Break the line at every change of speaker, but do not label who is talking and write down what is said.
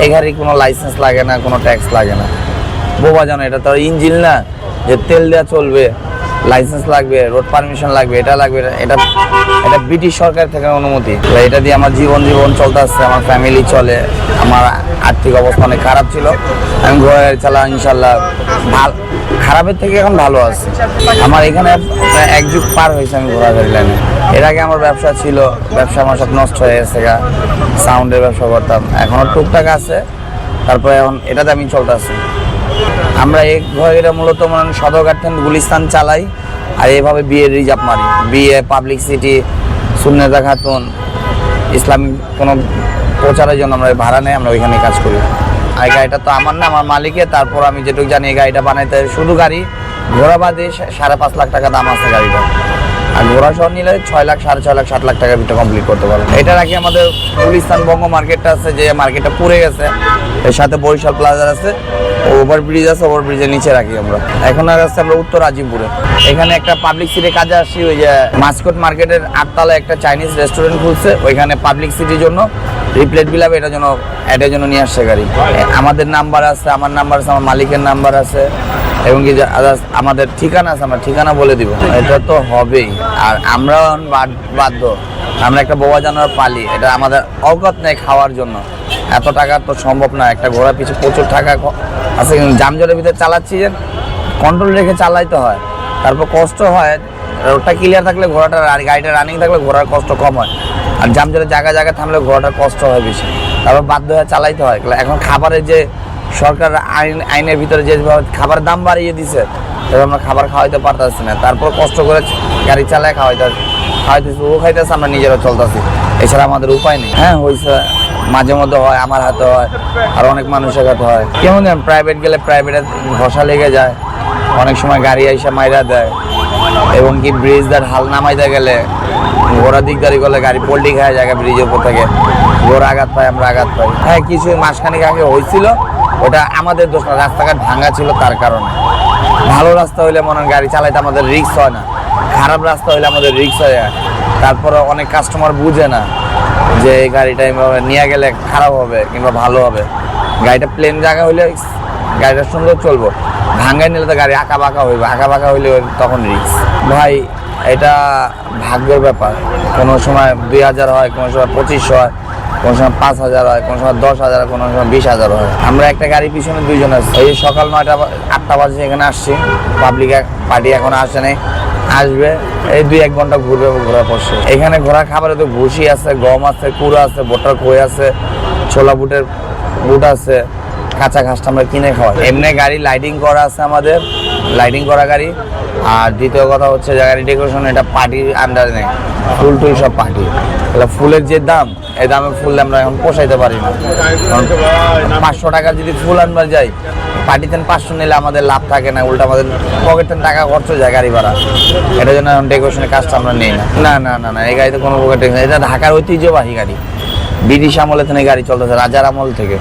এই গাড়ি কোনো লাইসেন্স লাগে না, কোনো ট্যাক্স লাগে না। বোবা জানো, এটা তো ইঞ্জিন না যে তেল দেওয়া চলবে, লাইসেন্স লাগবে, রোড পারমিশন লাগবে, এটা লাগবে। এটা এটা ব্রিটিশ সরকার থেকে অনুমতি। এটা দিয়ে আমার জীবন চলতে আসছে, আমার ফ্যামিলি চলে। আমার আর্থিক অবস্থা অনেক খারাপ ছিল, আমি ঘোড়া গাড়ি চালা ইনশাল্লাহ ভালো, খারাপের থেকে এখন ভালো আছে। আমার এখানে প্রায় 1 যুগ পার হয়েছে আমি ঘোড়া গাড়ি লাইনে। এর আগে আমার ব্যবসা ছিল, ব্যবসা আমার সব নষ্ট হয়ে গেছে, সাউন্ডের ব্যবসা করতাম, এখনও টুকটাক আছে। তারপরে এখন এটাতে আমি চলতে আসি। আমরা এই ঘোড়া মূলত মানে সদরঘাট থেকে গুলিস্তান চালাই, আর এইভাবে বিয়ে রিজার্ভ মারি। বিয়ে, পাবলিক সিটি, সুন্নেতা খাতুন, ইসলামিক কোনো প্রচারের জন্য আমরা ভাড়া নেই, আমরা ওইখানে কাজ করি। আর এই গাড়িটা তো আমার না, আমার মালিকের। তারপর আমি যেটুকু জানি এই গাড়িটা বানাইতে শুধু গাড়ি ঘোড়া বাদে 5.5 লাখ টাকা দাম আছে গাড়িটা। আর ঘোড়া সহ নিলে 6 লাখ, 6.5 লাখ, 7 লাখ টাকার ভিতরে কমপ্লিট করতে পারবো। এটার আগে আমাদের গুলিস্তান বঙ্গ মার্কেটটা আছে, যে মার্কেটটা পুড়ে গেছে। এর সাথে বরিশাল প্লাজার আছে, ওভারব্রিজ আছে, ওভারব্রিজের নিচে রাখি আমরা। এখন আর আসছে আমরা উত্তর আজিমপুরে। এখানে একটা পাবলিক সিটি কাজে আসছি, ওই যে মাসকট মার্কেটের 8 তলায় একটা চাইনিজ রেস্টুরেন্ট খুলছে, ওইখানে পাবলিক সিটির জন্য রিপ্লেট বিলাবে, এটার জন্য নিয়ে আসছে গাড়ি। আমাদের নাম্বার আছে, আমার নাম্বার আছে, আমার মালিকের নাম্বার আছে, এবং কি আমাদের ঠিকানা আছে, আমরা ঠিকানা বলে দিব। এটা তো হবেই। আর আমরাও বাধ্য, আমরা একটা বোবা জানোয়ার পালি, এটা আমাদের অবগত নেই খাওয়ার জন্য। এত টাকা তো সম্ভব না, একটা ঘোড়া পিছু প্রচুর টাকা আছে। কিন্তু জামজটের ভিতরে চালাচ্ছি, যে কন্ট্রোল রেখে চালাইতে হয়, তারপর কষ্ট হয়। রোডটা ক্লিয়ার থাকলে ঘোড়াটার, আর গাড়িটা রানিং থাকলে ঘোড়ার কষ্ট কম হয়। আর জামজটের জায়গায় থামলে ঘোড়াটার কষ্ট হয় বেশি, তারপর বাধ্য হয়ে চালাইতে হয়। এখন খাবারের যে সরকার আইনের ভিতরে যে খাবারের দাম বাড়িয়ে দিছে, এবার আমরা খাবার খাওয়াইতে পারতেছি না। তারপর কষ্ট করে গাড়ি চালায় খাওয়াইতেছি, ও খাইতেছে, আমরা নিজেরা চলতেছি, এছাড়া আমাদের উপায় নেই। হ্যাঁ হয়েছে, মাঝে মধ্যে হয়, আমার হাতে হয়, আর অনেক মানুষের হাতে হয়। কেমন জানেন, প্রাইভেট গেলে প্রাইভেটে ঘষা লেগে যায়, অনেক সময় গাড়ি এসে মাইরা দেয়, এবং কি ব্রিজদার হাল নামাইতে গেলে ঘোড়া দিকদারি করলে গাড়ি পোল্টি খায় জায়গা ব্রিজের উপর থেকে, ঘোড়া আঘাত পায়, আমরা আঘাত পাই। হ্যাঁ, কিছু মাসখানিক আগে হয়েছিল, ওটা আমাদের দোষ না, রাস্তাঘাট ভাঙা ছিল তার কারণে। ভালো রাস্তা হইলে মনে হয় গাড়ি চালাইতে আমাদের রিস্ক হয় না, খারাপ রাস্তা হইলে আমাদের রিস্ক হয়। তারপরে অনেক কাস্টমার বুঝে না যে এই গাড়িটা এইভাবে নিয়ে গেলে খারাপ হবে কিংবা ভালো হবে। গাড়িটা প্লেন জায়গা হইলে গাড়িটা সুন্দর চলবো, ভাঙায় নিলে তো গাড়ি আঁকা বাঁকা হইবে, আঁকা বাঁকা হইলে তখন রিস্ক। ভাই এটা ভাগ্যের ব্যাপার, কোনো সময় 2000 হয়, কোনো সময় 2500 হয়, কোনো সময় 5000 হয়, কোনো সময় 10,000, কোনো সময় 20,000 হয়। আমরা একটা গাড়ির পিছনে 2 জন আছি। এই সকাল 9টা-8টা বাজে এখানে আসছি, পাবলিক পার্টি এখনো আসে নাই, আসবে এই 2-1 ঘন্টা ঘুরবে, ঘোরা পড়ছে। এখানে ঘোরার খাবারে তো ভুসি আছে, গম আছে, কুড়া আছে, ভুট্টার খই আছে, ছোলা বুটের বুট আছে, কাঁচা ঘাসটা আমরা কিনে খাওয়াই। এমনি গাড়ি লাইটিং করা আছে, আমাদের লাইটিং করা গাড়ি। আর দ্বিতীয় কথা হচ্ছে যে গাড়ি ডেকোরেশন, এটা পার্টির আন্ডারে নেই, ফুল টুল সব পার্টি। তাহলে ফুলের যে দাম, এই দামে ফুল আমরা এখন পোষাইতে পারি না। 500 টাকা যদি ফুল আনবার যাই, পার্টিতে 500 নিলে আমাদের লাভ থাকে না, উল্টা আমাদের পকেটের টাকা খরচ হয়ে যায় গাড়ি ভাড়া। এটার জন্য এখন ডেকোরেশনের কাজটা আমরা নেই না। এই গাড়িতে কোনো পকেট, এটা ঢাকার ঐতিহ্যবাহী গাড়ি, ব্রিটিশ আমলে থেকে গাড়ি চলতেছে, রাজার আমল থেকে।